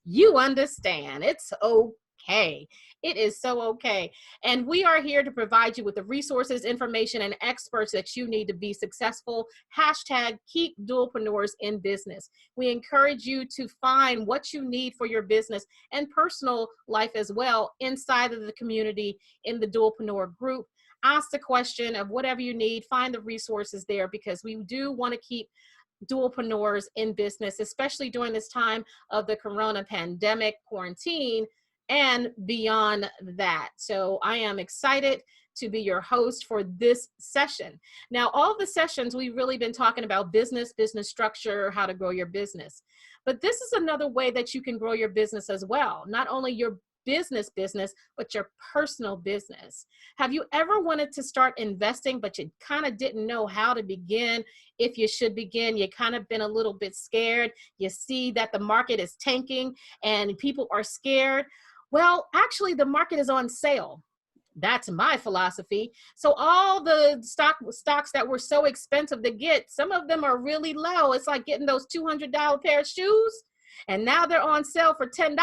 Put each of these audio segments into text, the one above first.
You understand. It's okay. It is so okay. And we are here to provide you with the resources, information, and experts that you need to be successful. Hashtag keep dualpreneurs in business. We encourage you to find what you need for your business and personal life as well inside of the community in the dualpreneur group. Ask the question of whatever you need, find the resources there because we do want to keep dualpreneurs in business, especially during this time of the corona pandemic quarantine and beyond that. So I am excited to be your host for this session. Now, all the sessions we've really been talking about business structure, how to grow your business. But this is another way that you can grow your business as well. Not only your business, but your personal business. Have you ever wanted to start investing, but you kind of didn't know how to begin? If you should begin, you kind of been a little bit scared. You see that the market is tanking and people are scared. Well, actually, the market is on sale. That's my philosophy. So all the stocks that were so expensive to get, some of them are really low. It's like getting those $200 pair of shoes, and now they're on sale for $10.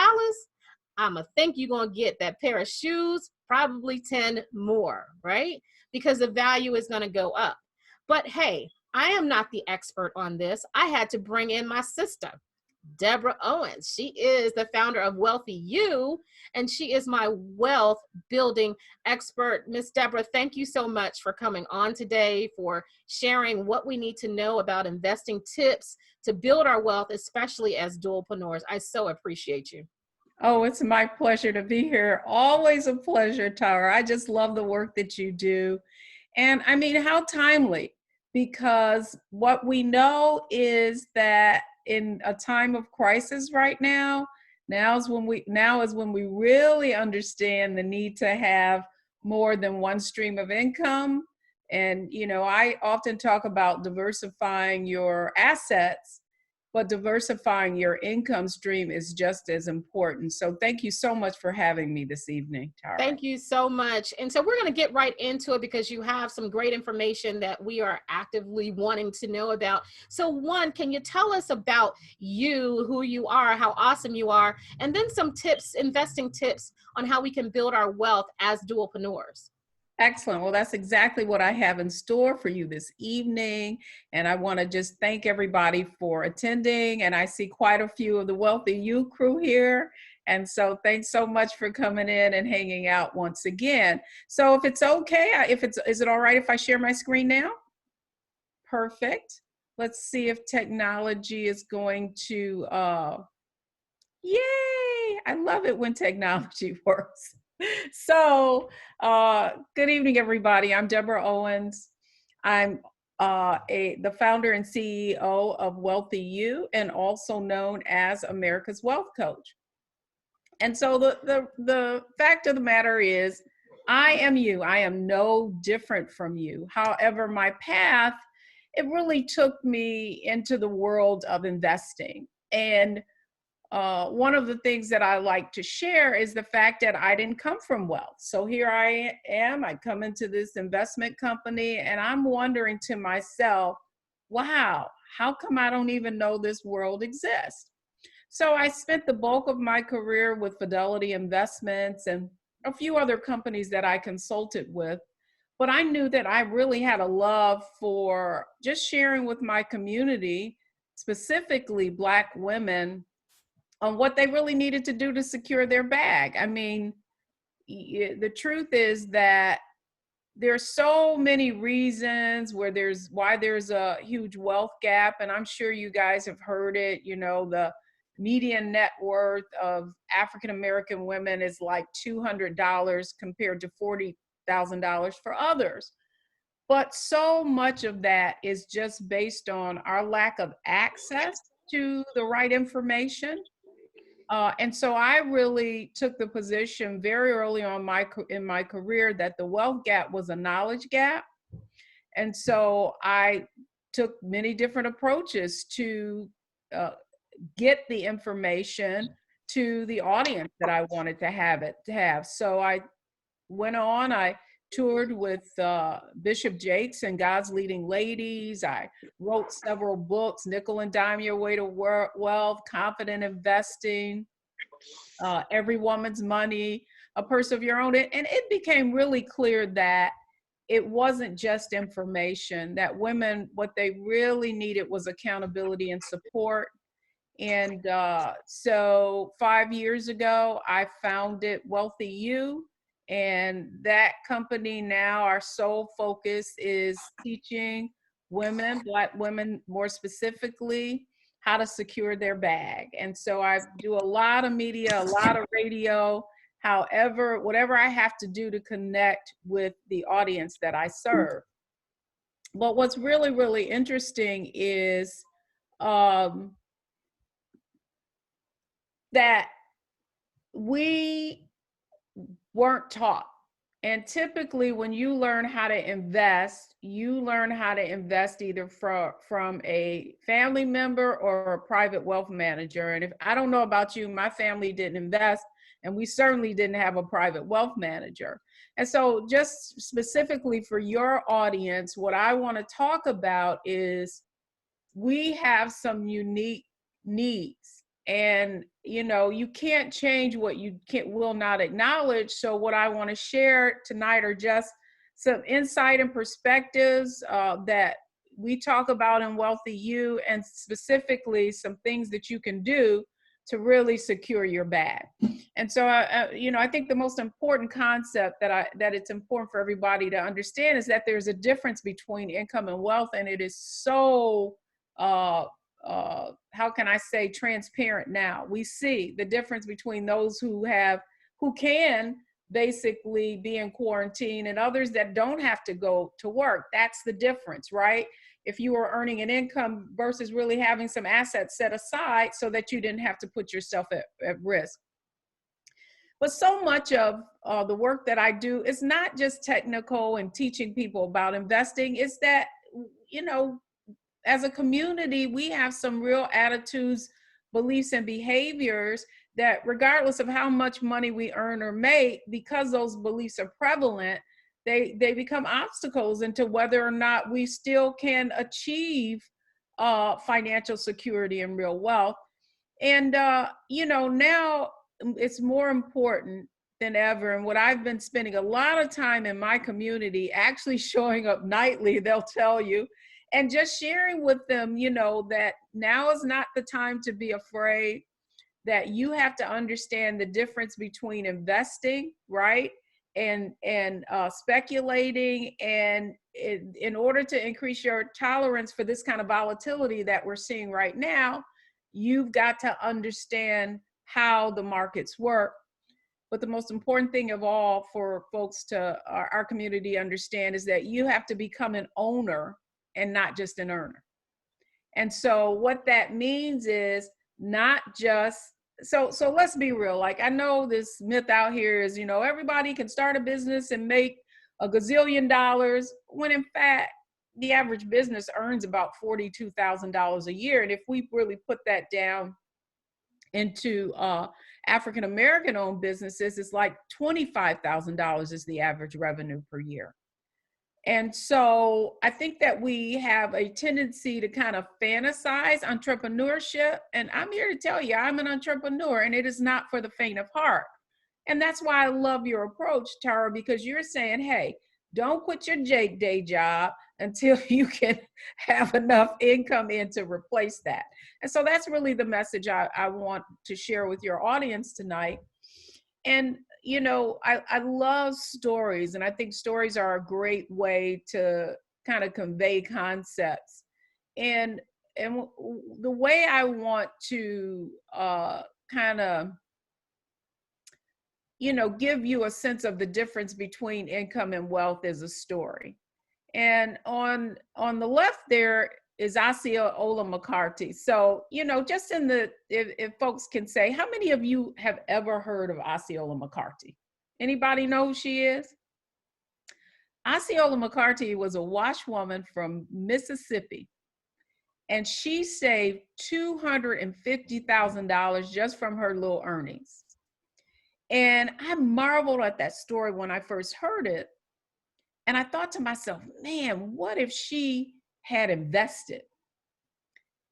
I'ma think you're gonna get that pair of shoes, probably 10 more, right? Because the value is gonna go up. But hey, I am not the expert on this. I had to bring in my sister, Deborah Owens. She is the founder of Wealthy You, and she is my wealth building expert. Miss Deborah, thank you so much for coming on today, for sharing what we need to know about investing tips to build our wealth, especially as dualpreneurs. I so appreciate you. Oh, it's my pleasure to be here. Always a pleasure, Tara. I just love the work that you do. And I mean, how timely, because what we know is that in a time of crisis right now, now is when we really understand the need to have more than one stream of income. And, I often talk about diversifying your assets, but diversifying your income stream is just as important. So thank you so much for having me this evening, Tara. Thank you so much. And so we're going to get right into it because you have some great information that we are actively wanting to know about. So one, can you tell us about you, who you are, how awesome you are, and then some tips, investing tips on how we can build our wealth as dualpreneurs? Excellent. Well, that's exactly what I have in store for you this evening. And I want to just thank everybody for attending. And I see quite a few of the Wealthy You crew here. And so thanks so much for coming in and hanging out once again. So if it's okay, is it all right if I share my screen now? Perfect. Let's see if technology is going to, yay! I love it when technology works. So, good evening, everybody. I'm Deborah Owens. I'm the founder and CEO of Wealthy You, and also known as America's Wealth Coach. And so the fact of the matter is, I am you. I am no different from you. However, my path, it really took me into the world of investing. And one of the things that I like to share is the fact that I didn't come from wealth. So here I am, I come into this investment company and I'm wondering to myself, wow, how come I don't even know this world exists? So I spent the bulk of my career with Fidelity Investments and a few other companies that I consulted with. But I knew that I really had a love for just sharing with my community, specifically Black women, on what they really needed to do to secure their bag. I mean, the truth is that there's so many reasons why there's a huge wealth gap. And I'm sure you guys have heard it, the median net worth of African-American women is like $200 compared to $40,000 for others. But so much of that is just based on our lack of access to the right information. And so I really took the position very early on in my career that the wealth gap was a knowledge gap. And so I took many different approaches to get the information to the audience that I wanted to have. So I toured with Bishop Jakes and God's Leading Ladies. I wrote several books, Nickel and Dime Your Way to Wealth, Confident Investing, Every Woman's Money, A Purse of Your Own. And it became really clear that it wasn't just information, that women, what they really needed was accountability and support. And so 5 years ago, I founded Wealthy You. And that company now, our sole focus is teaching women, Black women more specifically, how to secure their bag. And so I do a lot of media, a lot of radio, however, whatever I have to do to connect with the audience that I serve. But what's really, really interesting is that we weren't taught. And typically, when you learn how to invest, you learn how to invest either from a family member or a private wealth manager. And if I don't know about you, my family didn't invest, and we certainly didn't have a private wealth manager. And so, just specifically for your audience, what I want to talk about is we have some unique needs, and you can't change what you will not acknowledge. So what I want to share tonight are just some insight and perspectives that we talk about in Wealthy You, and specifically some things that you can do to really secure your bag. And so I think the most important concept that it's important for everybody to understand is that there's a difference between income and wealth, and it is so how can I say, transparent now. We see the difference between those who can basically be in quarantine and others that don't have to go to work. That's the difference, right? If you are earning an income versus really having some assets set aside so that you didn't have to put yourself at risk. But so much of the work that I do is not just technical and teaching people about investing. It's that, as a community, we have some real attitudes, beliefs, and behaviors that, regardless of how much money we earn or make, because those beliefs are prevalent, they become obstacles into whether or not we still can achieve financial security and real wealth. And, now it's more important than ever. And what I've been spending a lot of time in my community, actually showing up nightly, they'll tell you, and just sharing with them, that now is not the time to be afraid, that you have to understand the difference between investing, right, and speculating. And in order to increase your tolerance for this kind of volatility that we're seeing right now, you've got to understand how the markets work. But the most important thing of all for folks to our community understand is that you have to become an owner and not just an earner. And so what that means is not just, so let's be real. Like, I know this myth out here is, everybody can start a business and make a gazillion dollars, when in fact, the average business earns about $42,000 a year. And if we really put that down into African-American owned businesses, it's like $25,000 is the average revenue per year. And so I think that we have a tendency to kind of fantasize entrepreneurship. And I'm here to tell you, I'm an entrepreneur, and it is not for the faint of heart. And that's why I love your approach, Tara, because you're saying, hey, don't quit your day job until you can have enough income in to replace that. And so that's really the message I want to share with your audience tonight. And, I love stories, and I think stories are a great way to kind of convey concepts. And the way I want to kind of, give you a sense of the difference between income and wealth is a story. And on the left there is Osceola McCarthy. So, just if folks can say, how many of you have ever heard of Osceola McCarthy? Anybody know who she is? Osceola McCarthy was a washwoman from Mississippi, and she saved $250,000 just from her little earnings. And I marveled at that story when I first heard it. And I thought to myself, man, what if she had invested?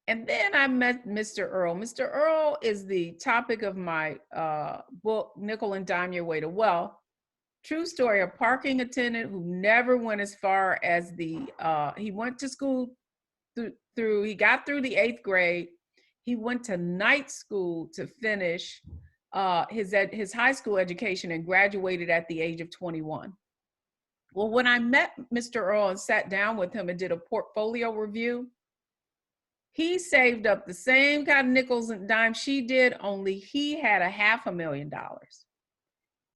And then I met Mr. Earl. Mr. Earl is the topic of my book, Nickel and Dime Your Way to Wealth. True story, a parking attendant who never went as far as he went to school he got through the 8th grade. He went to night school to finish his high school education and graduated at the age of 21. Well, when I met Mr. Earl and sat down with him and did a portfolio review, he saved up the same kind of nickels and dimes she did, only he had $500,000.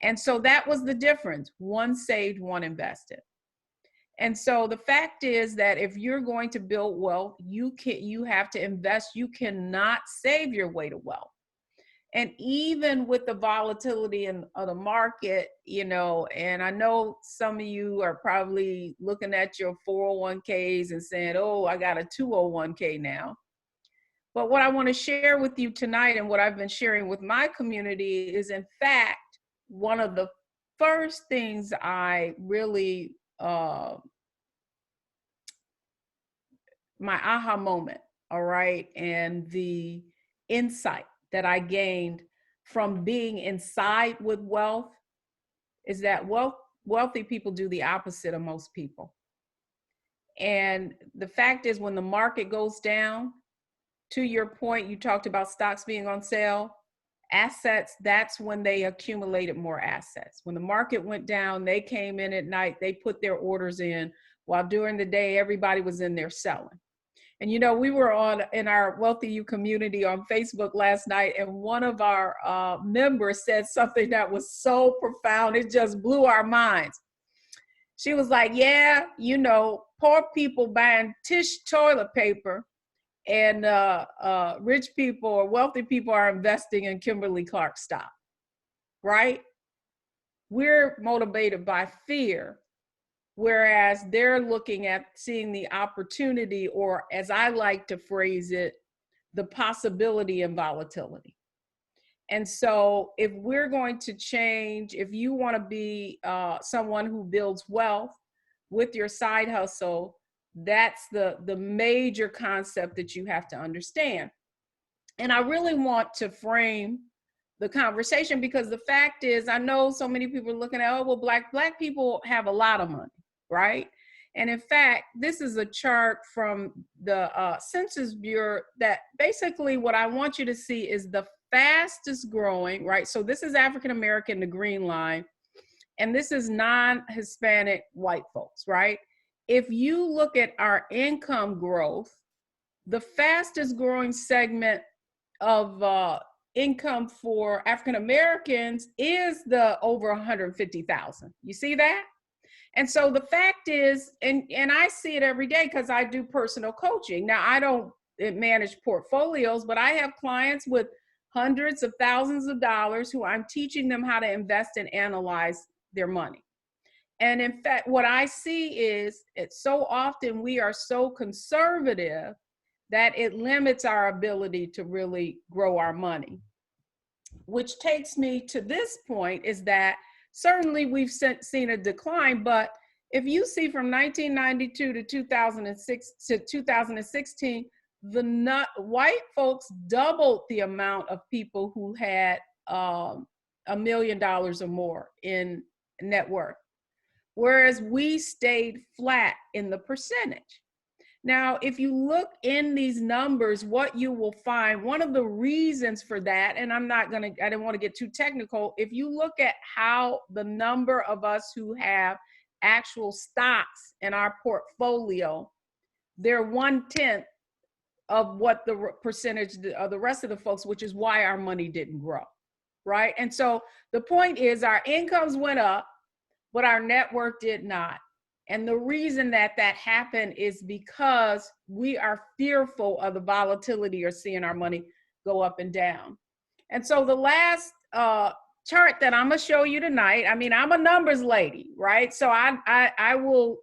And so that was the difference. One saved, one invested. And so the fact is that if you're going to build wealth, you have to invest. You cannot save your way to wealth. And even with the volatility of the market, and I know some of you are probably looking at your 401ks and saying, oh, I got a 201k now. But what I want to share with you tonight, and what I've been sharing with my community, is in fact one of the first things I really my aha moment, all right, and the insight that I gained from being inside with wealth is that wealthy people do the opposite of most people. And the fact is, when the market goes down, to your point, you talked about stocks being on sale, assets, that's when they accumulated more assets. When the market went down, they came in at night, they put their orders in, while during the day, everybody was in there selling. And we were in our Wealthy You community on Facebook last night, and one of our members said something that was so profound, it just blew our minds. She was like, yeah, poor people buying toilet paper, and rich people or wealthy people are investing in Kimberly-Clark stock, right? We're motivated by fear, whereas they're looking at seeing the opportunity, or as I like to phrase it, the possibility and volatility. And so if we're going to change, if you want to be someone who builds wealth with your side hustle, that's the major concept that you have to understand. And I really want to frame the conversation, because the fact is, I know so many people are looking at, oh, well, black people have a lot of money, right? And in fact, this is a chart from the Census Bureau that basically what I want you to see is the fastest growing, right? So this is African American, the green line, and this is non-Hispanic white folks, right? If you look at our income growth, the fastest growing segment of income for African Americans is the over 150,000. You see that? And so the fact is, and I see it every day because I do personal coaching. Now, I don't manage portfolios, but I have clients with hundreds of thousands of dollars who I'm teaching them how to invest and analyze their money. And in fact, what I see is it's so often we are so conservative that it limits our ability to really grow our money. Which takes me to this point, is that certainly we've seen a decline, but if you see from 1992 to 2016, the white folks doubled the amount of people who had $1 million or more in net worth, whereas we stayed flat in the percentage. Now, if you look in these numbers, what you will find, one of the reasons for that, and I didn't want to get too technical, if you look at how the number of us who have actual stocks in our portfolio, they're 1/10 of what the percentage of the rest of the folks, which is why our money didn't grow, right? And so the point is our incomes went up, but our net worth did not. And the reason that happened is because we are fearful of the volatility or seeing our money go up and down. And so the last chart that I'm gonna show you tonight, I mean, I'm a numbers lady, right? So I will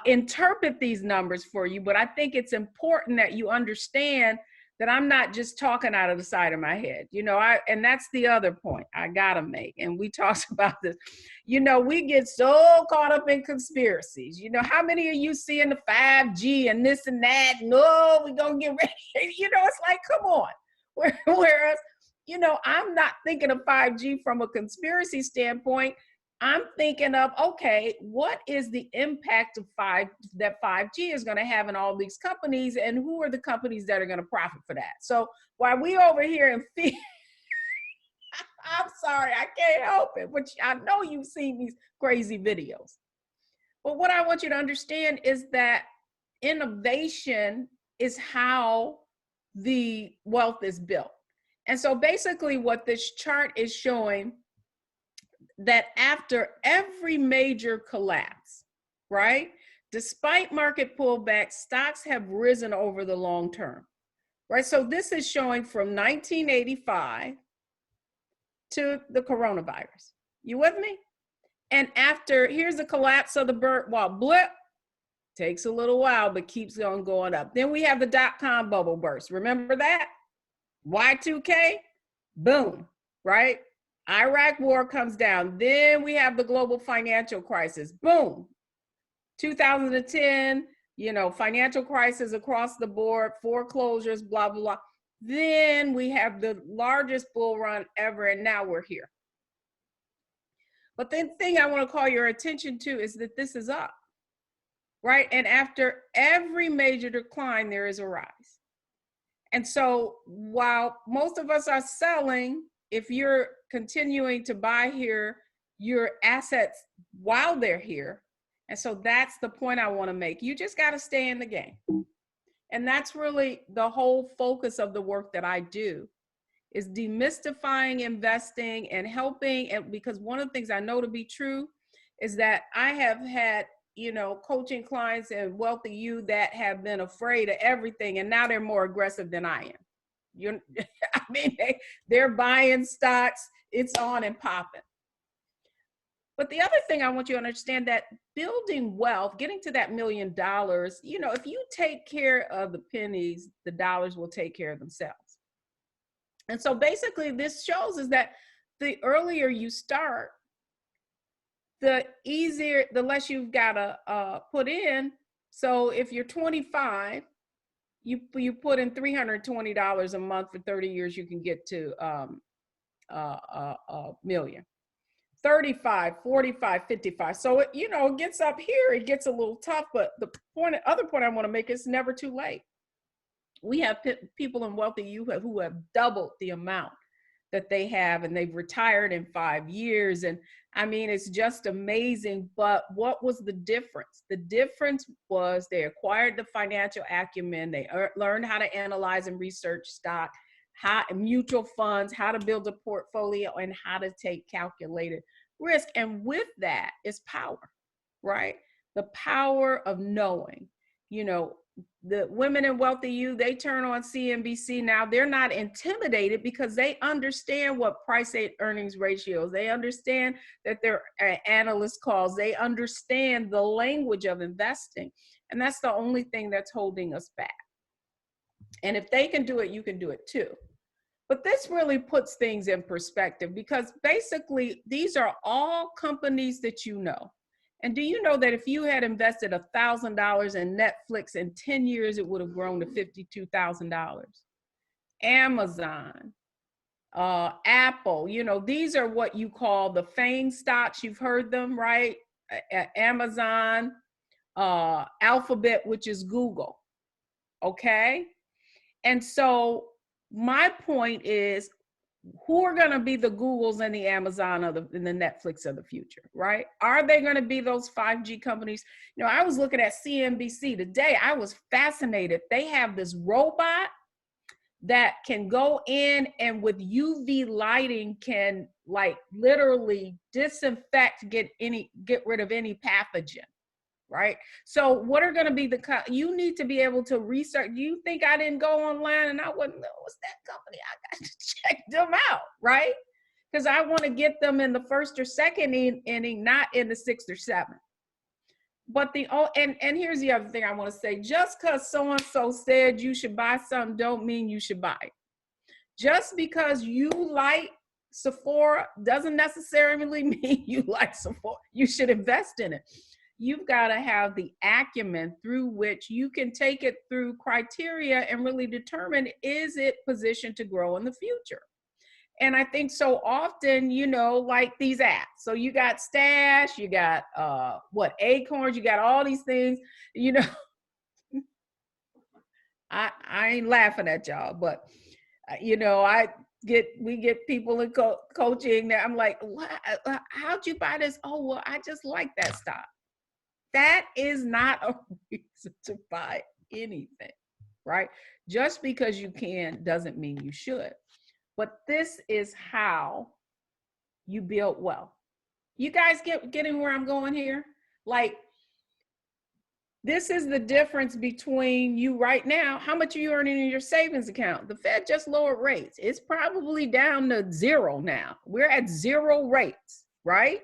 interpret these numbers for you, but I think it's important that you understand that I'm not just talking out of the side of my head. And that's the other point I gotta make. And we talked about this. We get so caught up in conspiracies. How many of you seeing the 5G and this and that? No, we gonna get ready. It's like, come on. Whereas, I'm not thinking of 5G from a conspiracy standpoint. I'm thinking of, okay, what is the impact of that 5G is going to have in all these companies, and who are the companies that are going to profit for that? So while we over here and I'm sorry, I can't help it, but I know you've seen these crazy videos. But what I want you to understand is that innovation is how the wealth is built. And so basically what this chart is showing, that after every major collapse, right, despite market pullbacks, stocks have risen over the long term, right? So this is showing from 1985 to the coronavirus. You with me? And here's the collapse of the bird wall blip. Takes a little while, but keeps on going up. Then we have the dot-com bubble burst. Remember that? Y2K, boom, right? Iraq war comes down. Then we have the global financial crisis. Boom. 2010, financial crisis across the board, foreclosures, blah, blah, blah. Then we have the largest bull run ever, and now we're here. But the thing I want to call your attention to is that this is up, right? And after every major decline, there is a rise. And so while most of us are selling, if you're continuing to buy here, your assets while they're here. And so that's the point I want to make. You just got to stay in the game. And that's really the whole focus of the work that I do, is demystifying investing and helping. And because one of the things I know to be true is that I have had, coaching clients and wealthy you that have been afraid of everything. And now they're more aggressive than I am. They're buying stocks, it's on and popping. But the other thing I want you to understand, that building wealth, getting to that $1 million, if you take care of the pennies, the dollars will take care of themselves. And so basically this shows is that the earlier you start, the easier, the less you've got to put in. So if you're 25, you put in $320 a month for 30 years, you can get to a million. 35, 45, 55. So it gets up here, it gets a little tough, but the other point I want to make is never too late. We have people in wealthy youth who have doubled the amount that they have, and they've retired in 5 years. And it's just amazing. But what was the difference? The difference was they acquired the financial acumen. They learned how to analyze and research stock, mutual funds, how to build a portfolio, and how to take calculated risk. And with that is power, right? The power of knowing. The women in wealthy youth, they turn on CNBC now. They're not intimidated because they understand what price earnings ratios. They understand that they're analyst calls. They understand the language of investing. And that's the only thing that's holding us back. And if they can do it, you can do it too. But this really puts things in perspective, because basically these are all companies that you know. And do you know that if you had invested $1,000 in Netflix in 10 years, it would have grown to $52,000? Amazon, Apple, these are what you call the FANG stocks. You've heard them, right? Amazon, Alphabet, which is Google. Okay. And so my point is, who are going to be the Googles and the Amazon and the Netflix of the future, right? Are they going to be those 5G companies? I was looking at CNBC today. I was fascinated. They have this robot that can go in and with UV lighting can literally disinfect, get rid of any pathogen. Right? So what are going to be you need to be able to research. You think I didn't go online and I wouldn't know what's that company? I got to check them out, right? Because I want to get them in the first or second inning, not in the sixth or seventh. But and here's the other thing I want to say. Just because so-and-so said you should buy something don't mean you should buy it. Just because you like Sephora doesn't necessarily mean you like Sephora. You should invest in it. You've got to have the acumen through which you can take it through criteria and really determine, is it positioned to grow in the future? And I think so often, like these apps. So you got Stash, you got Acorns, you got all these things, I ain't laughing at y'all, but we get people in coaching that I'm like, what? How'd you buy this? Oh, well, I just like that stock. That is not a reason to buy anything, right? Just because you can doesn't mean you should. But this is how you build wealth. You guys getting where I'm going here? Like, this is the difference between you right now. How much are you earning in your savings account? The Fed just lowered rates. It's probably down to 0 now. We're at 0 rates, right?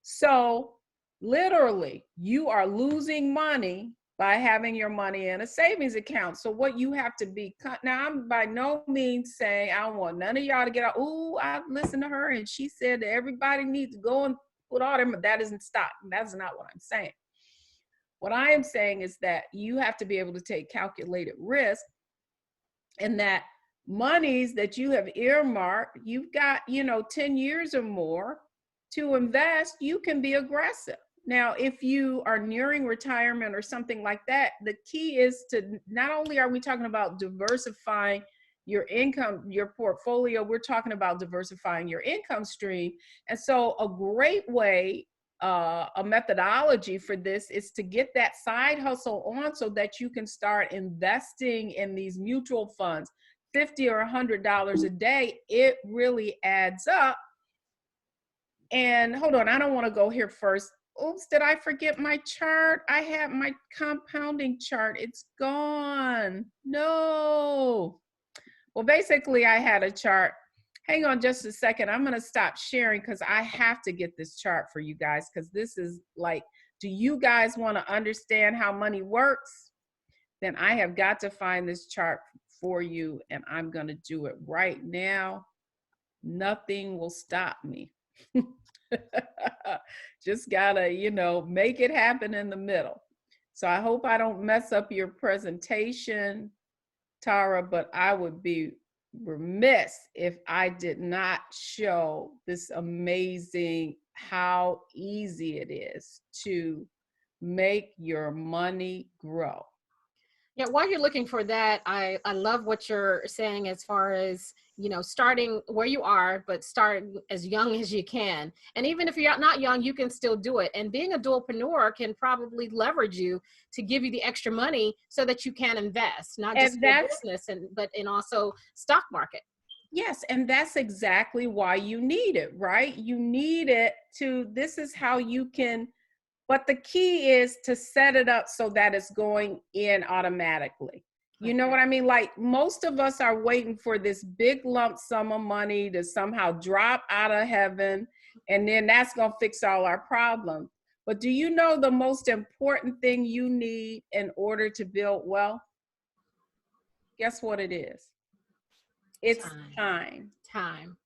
So literally, you are losing money by having your money in a savings account. So what you have to be, now I'm by no means saying I don't want none of y'all to get out, oh, I listened to her and she said that everybody needs to go and put all them, that isn't stock. That's not what I'm saying. What I am saying is that you have to be able to take calculated risk, and that monies that you have earmarked, you've got, 10 years or more to invest, you can be aggressive. Now, if you are nearing retirement or something like that, the key is to, not only are we talking about diversifying your income, your portfolio, we're talking about diversifying your income stream. And so a great way, a methodology for this is to get that side hustle on so that you can start investing in these mutual funds. $50 or $100 a day, it really adds up. And hold on, I don't want to go here first. Oops, did I forget my chart? I have my compounding chart. It's gone. No. Well, basically, I had a chart. Hang on just a second. I'm going to stop sharing because I have to get this chart for you guys, because this is like, do you guys want to understand how money works? Then I have got to find this chart for you, and I'm going to do it right now. Nothing will stop me. Just gotta, make it happen in the middle. So I hope I don't mess up your presentation, Tara, but I would be remiss if I did not show this amazing, how easy it is to make your money grow. Yeah, while you're looking for that, I love what you're saying as far as, starting where you are, but start as young as you can. And even if you're not young, you can still do it. And being a dualpreneur can probably leverage you to give you the extra money so that you can invest, not just in business, but in also stock market. Yes, and that's exactly why you need it, right? You need it this is how you can. But the key is to set it up so that it's going in automatically. You know what I mean? Like, most of us are waiting for this big lump sum of money to somehow drop out of heaven, and then that's going to fix all our problems. But do you know the most important thing you need in order to build wealth? Guess what it is? It's time. Time.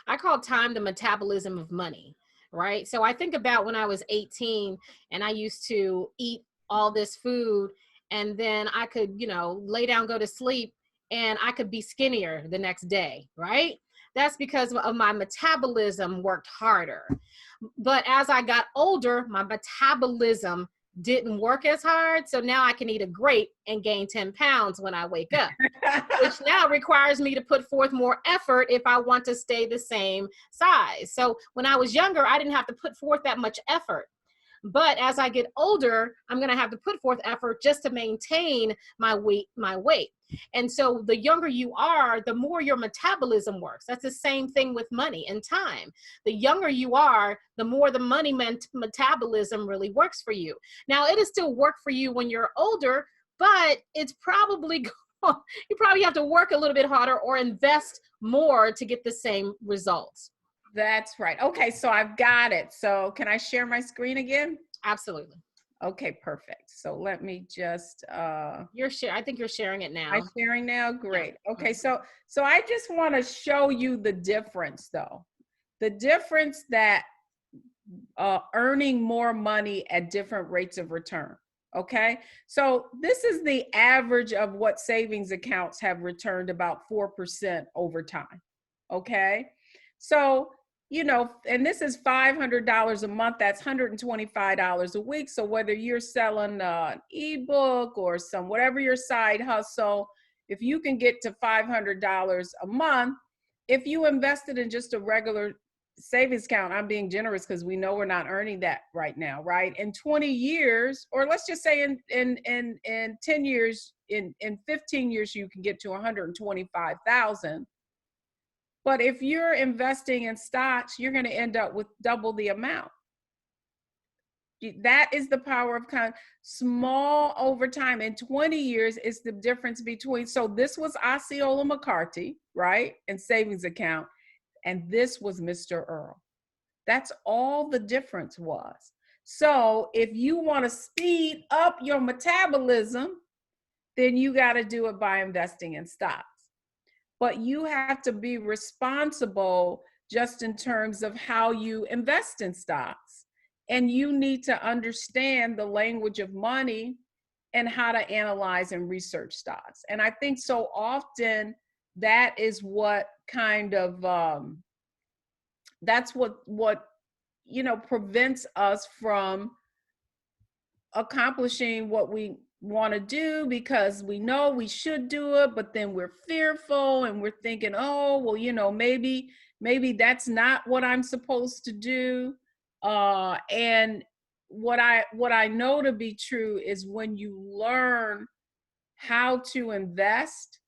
I call time the metabolism of money. Right. So I think about when I was 18 and I used to eat all this food, and then I could, lay down, go to sleep, and I could be skinnier the next day. Right. That's because of my metabolism worked harder. But as I got older, my metabolism didn't work as hard. So now I can eat a grape and gain 10 pounds when I wake up, which now requires me to put forth more effort if I want to stay the same size. So when I was younger, I didn't have to put forth that much effort. But as I get older, I'm going to have to put forth effort just to maintain my weight. And so the younger you are, the more your metabolism works. That's the same thing with money and time. The younger you are, the more the money metabolism really works for you. Now, it'll still work for you when you're older, but it's probably you probably have to work a little bit harder or invest more to get the same results. That's right. Okay, so I've got it. So can I share my screen again? Absolutely. Okay, perfect. So let me just I think you're sharing it am I now. sharing now? Yeah. Great. Okay, so I just want to show you the difference though. The difference that earning more money at different rates of return. Okay, so this is the average of what savings accounts have returned, about 4% over time. Okay, so and this is $500 a month, that's $125 a week. So whether you're selling an ebook or whatever your side hustle, if you can get to $500 a month, if you invested in just a regular savings account, I'm being generous because we know we're not earning that right now, right? In 20 years, or let's just say in 10 years, in 15 years, you can get to 125,000. But if you're investing in stocks, you're going to end up with double the amount. That is the power of kind of small over time. In 20 years is the difference between, so this was Osceola McCarthy, right? And savings account. And this was Mr. Earl. That's all the difference was. So if you want to speed up your metabolism, then you got to do it by investing in stocks. But you have to be responsible just in terms of how you invest in stocks. And you need to understand the language of money and how to analyze and research stocks. And I think so often that is what kind of that's what prevents us from accomplishing what we want to do, because we know we should do it, but then we're fearful and we're thinking, oh well, maybe that's not what I'm supposed to do. And what I know to be true is when you learn how to invest,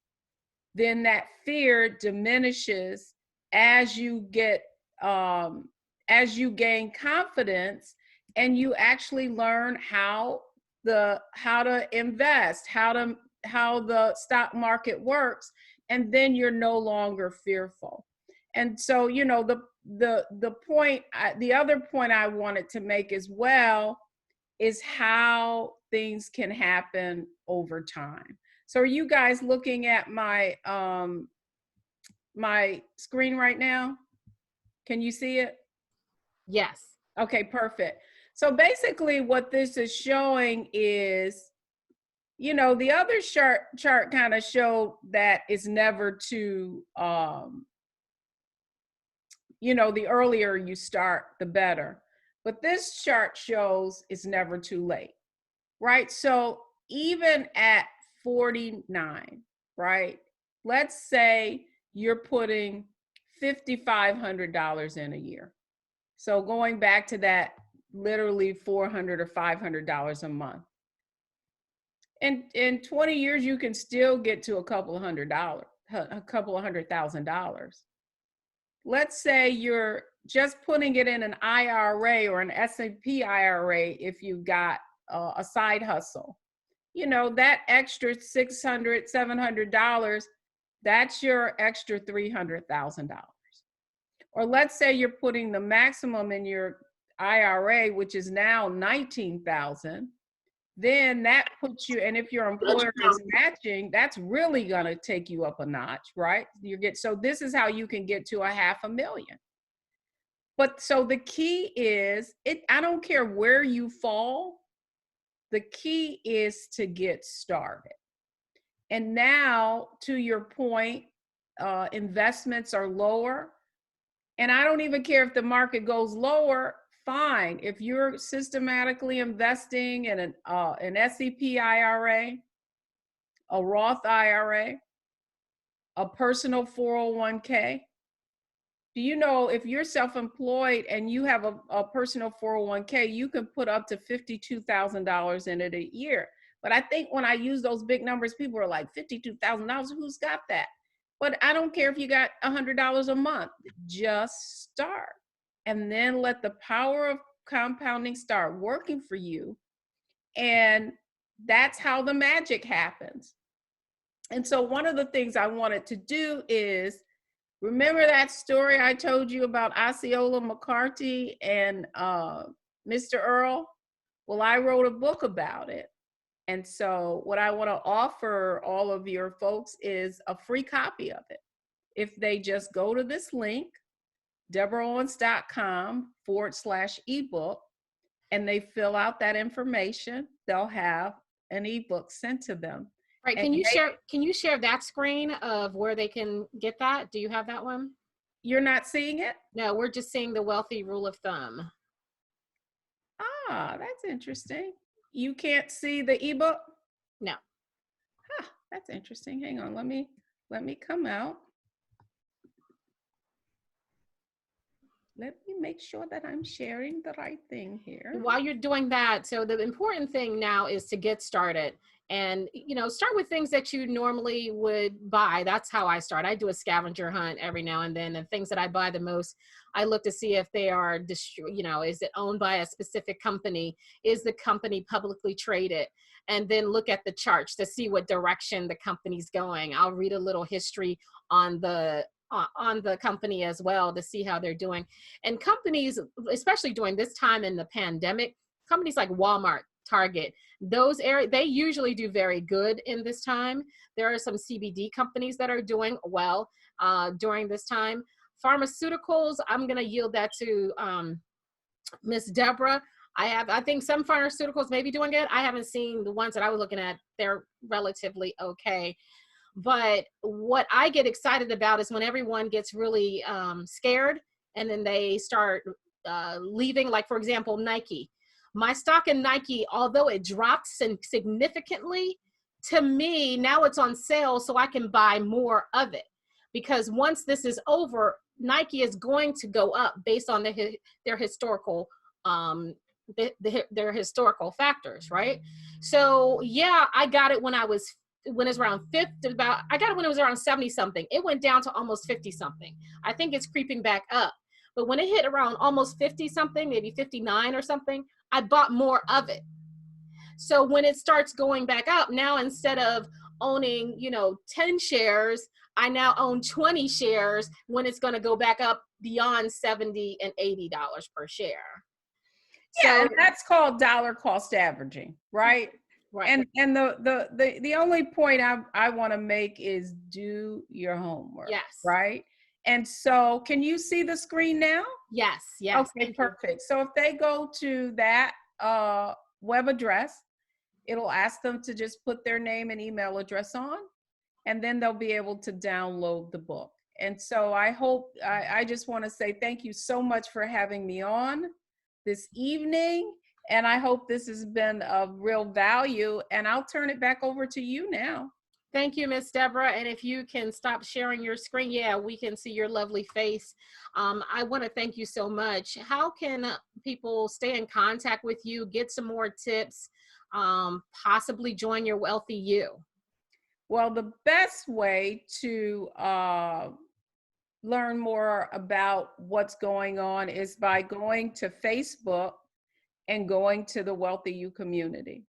then that fear diminishes as you get as you gain confidence and you actually learn how to invest, how the stock market works, and then you're no longer fearful. And so the point, the other point I wanted to make as well is how things can happen over time. So are you guys looking at my my screen right now? Can you see it? Yes. Okay, perfect. So basically what this is showing is, the other chart kind of showed that it's never too, the earlier you start, the better. But this chart shows it's never too late, right? So even at 49, right? Let's say you're putting $5,500 in a year. So going back to that, literally $400 or $500 a month. And in 20 years, you can still get to a couple of $100,000. Let's say you're just putting it in an IRA or an S&P IRA if you've got a side hustle. That extra $600, $700, that's your extra $300,000. Or let's say you're putting the maximum in your IRA, which is now $19,000. Then that puts you, and if your employer is matching, that's really going to take you up a notch, right? So this is how you can get to $500,000. But so the key is, I don't care where you fall, the key is to get started. And now, to your point, investments are lower. And I don't even care if the market goes lower, fine. If you're systematically investing in an S&P IRA, a Roth IRA, a personal 401k, do you know if you're self-employed and you have a personal 401k, you can put up to $52,000 in it a year. But I think when I use those big numbers, people are like, $52,000, who's got that? But I don't care if you got $100 a month, just start. And then let the power of compounding start working for you. And that's how the magic happens. And so one of the things I wanted to do is, remember that story I told you about Osceola McCarthy and Mr. Earl? Well, I wrote a book about it. And so what I want to offer all of your folks is a free copy of it. If they just go to this link, deborahowens.com/ebook, and they fill out that information, they'll have an ebook sent to them. Right. And Can you share that screen of where they can get that? Do you have that one? you're not seeing it? No, we're just seeing the wealthy rule of thumb. Ah, that's interesting. You can't see the ebook? No. Huh, that's interesting. Hang on, let me come out. Let me make sure that I'm sharing the right thing here. While you're doing that, so the important thing now is to get started and, you know, start with things that you normally would buy. That's how I start. I do a scavenger hunt every now and then, and things that I buy the most, I look to see if they are, you know, is it owned by a specific company? Is the company publicly traded? And then look at the charts to see what direction the company's going. I'll read a little history on the company as well to see how they're doing. And companies, especially during this time in the pandemic, companies like Walmart, Target, those areas, they usually do very good in this time. There are some CBD companies that are doing well during this time. Pharmaceuticals, I'm going to yield that to Miss Deborah. I think some pharmaceuticals may be doing good. I haven't seen the ones that I was looking at. They're relatively okay. But what I get excited about is when everyone gets really scared and then they start leaving, like, for example, Nike. My stock in Nike, although it dropped significantly, to me, now it's on sale so I can buy more of it. Because once this is over, Nike is going to go up based on their historical their historical factors, right? So yeah, I got it when it's around 50, I got it when it was around 70 something. It went down to almost 50 something. I think it's creeping back up. But when it hit around almost 50 something, maybe 59 or something, I bought more of it. So when it starts going back up, now instead of owning, 10 shares, I now own 20 shares when it's going to go back up beyond $70 and $80 per share. Yeah, so, and that's called dollar cost averaging, right? Right. And the only point I want to make is do your homework. Yes. Right. And so can you see the screen now? Yes. Okay, perfect. So if they go to that web address, it'll ask them to just put their name and email address on, and then they'll be able to download the book. And so I just want to say thank you so much for having me on this evening. And I hope this has been of real value. And I'll turn it back over to you now. Thank you, Miss Deborah. And if you can stop sharing your screen, yeah, we can see your lovely face. I want to thank you so much. How can people stay in contact with you, get some more tips, possibly join your Wealthy You? Well, the best way to learn more about what's going on is by going to Facebook and going to the Wealthy You community.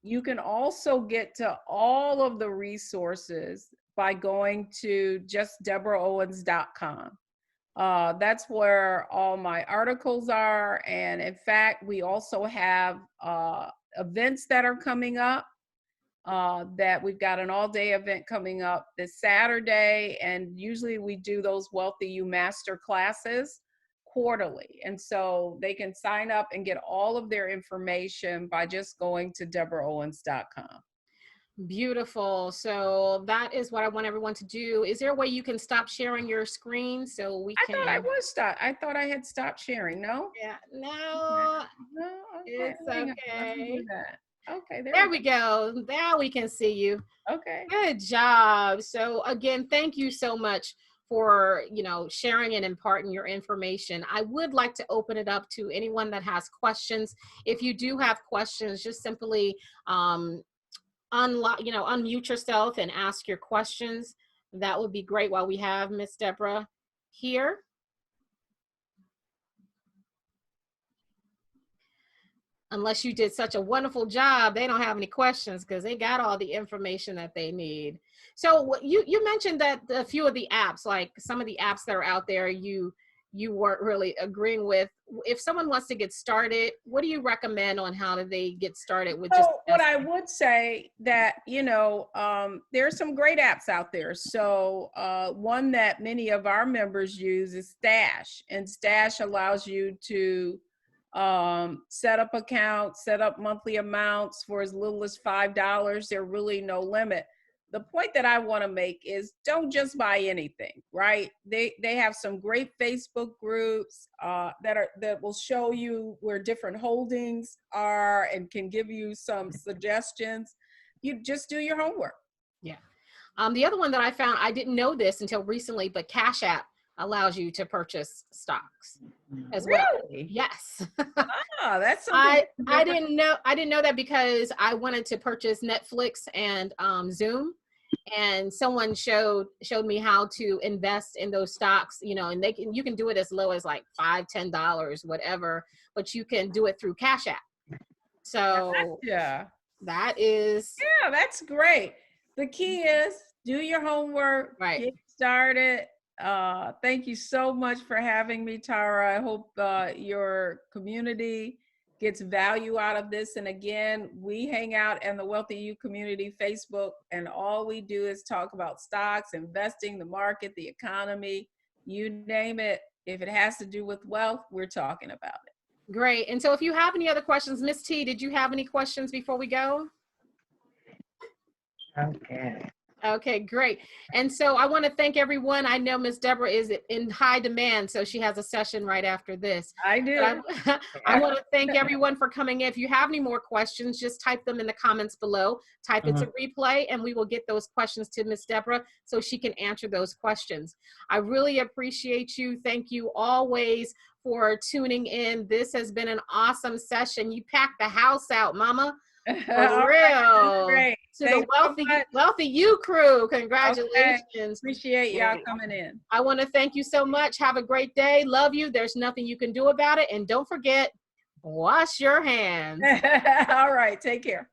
You can also get to all of the resources by going to just deborahowens.com. That's where all my articles are. And in fact, we also have events that are coming up. That we've got an all-day event coming up this Saturday, and usually we do those Wealthy You master classes quarterly. And so they can sign up and get all of their information by just going to deborahowens.com. Beautiful. So that is what I want everyone to do. Is there a way you can stop sharing your screen so we can? I thought I had stopped sharing. No? Yeah. No. Okay. It's okay. Okay, there we go. Now we can see you. Okay. Good job. So again, thank you so much for, sharing and imparting your information. I would like to open it up to anyone that has questions. If you do have questions, just simply unmute yourself and ask your questions. That would be great while we have Miss Deborah here. Unless you did such a wonderful job, they don't have any questions because they got all the information that they need. So you mentioned that a few of the apps, like some of the apps that are out there, you you weren't really agreeing with. If someone wants to get started, what do you recommend on how do they get started with just So what I would say that, there's some great apps out there. So one that many of our members use is Stash, and Stash allows you to set up accounts, set up monthly amounts for as little as $5. There's really no limit. The point that I want to make is don't just buy anything, right? They have some great Facebook groups that will show you where different holdings are and can give you some suggestions. You just do your homework. Yeah. The other one that I found, I didn't know this until recently, but Cash App allows you to purchase stocks as well. Really? Yes. That's something I didn't know that because I wanted to purchase Netflix and Zoom, and someone showed me how to invest in those stocks, and you can do it as low as like $5-10, whatever, but you can do it through Cash App. So yeah, that is that's great. The key is do your homework, right. Get started. Thank you so much for having me, Tara. I hope your community gets value out of this. And again, we hang out in the Wealthy You Community Facebook, and all we do is talk about stocks, investing, the market, the economy, you name it. If it has to do with wealth, we're talking about it. Great. And so if you have any other questions, Miss T, did you have any questions before we go? Okay, great. And so I want to thank everyone. I know Miss Deborah is in high demand, so she has a session right after this. I do. I want to thank everyone for coming in. If you have any more questions, just type them in the comments below. Type it's a replay, and we will get those questions to Miss Deborah so she can answer those questions. I really appreciate you. Thank you always for tuning in. This has been an awesome session. You packed the house out, Mama. For real. Great. To the Wealthy You crew. Congratulations. Okay. Appreciate y'all coming in. I want to thank you so much. Have a great day. Love you. There's nothing you can do about it. And don't forget, wash your hands. All right. Take care.